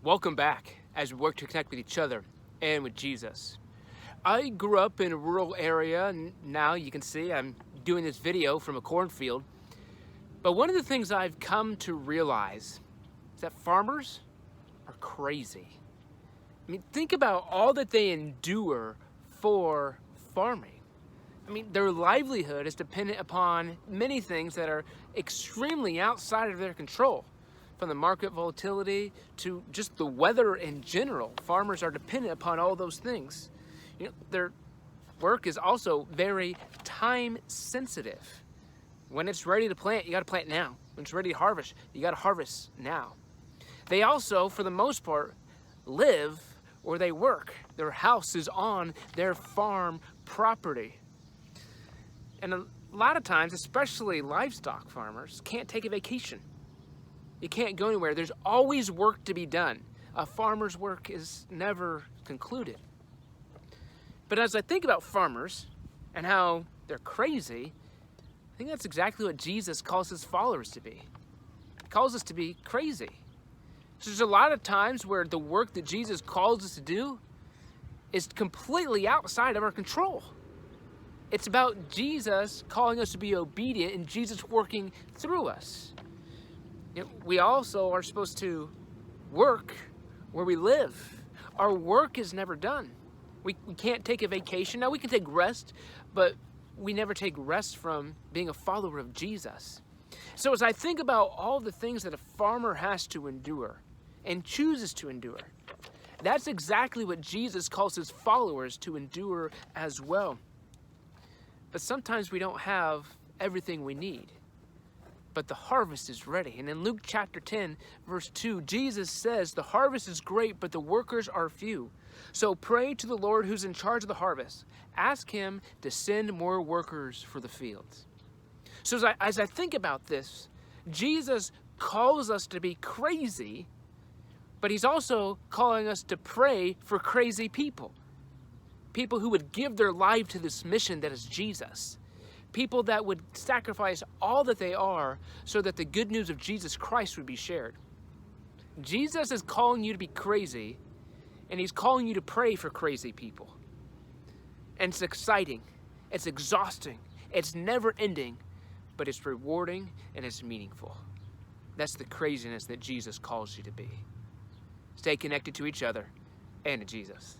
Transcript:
Welcome back as we work to connect with each other and with Jesus. I grew up in a rural area, and now you can see I'm doing this video from a cornfield. But one of the things I've come to realize is that farmers are crazy. I mean, think about all that they endure for farming. I mean, their livelihood is dependent upon many things that are extremely outside of their control. From the market volatility to just the weather in general, farmers are dependent upon all those things. Their work is also very time sensitive. When it's ready to plant, you got to plant now. When it's ready to harvest, you got to harvest now. They also, for the most part, live where they work. Their house is on their farm property. And a lot of times, especially livestock farmers, can't take a vacation. You can't go anywhere. There's always work to be done. A farmer's work is never concluded. But as I think about farmers and how they're crazy, I think that's exactly what Jesus calls his followers to be. He calls us to be crazy. So there's a lot of times where the work that Jesus calls us to do is completely outside of our control. It's about Jesus calling us to be obedient and Jesus working through us. We also are supposed to work where we live. Our work is never done. We can't take a vacation. Now we can take rest, but we never take rest from being a follower of Jesus. So as I think about all the things that a farmer has to endure and chooses to endure, that's exactly what Jesus calls his followers to endure as well. But sometimes we don't have everything we need. But the harvest is ready. And in Luke chapter 10, verse 2, Jesus says, "The harvest is great, but the workers are few. So pray to the Lord who's in charge of the harvest. Ask him to send more workers for the fields." So as I think about this, Jesus calls us to be crazy, but he's also calling us to pray for crazy people. People who would give their life to this mission that is Jesus. People that would sacrifice all that they are so that the good news of Jesus Christ would be shared. Jesus is calling you to be crazy, and he's calling you to pray for crazy people. And it's exciting, it's exhausting, it's never ending, but it's rewarding and it's meaningful. That's the craziness that Jesus calls you to be. Stay connected to each other and to Jesus.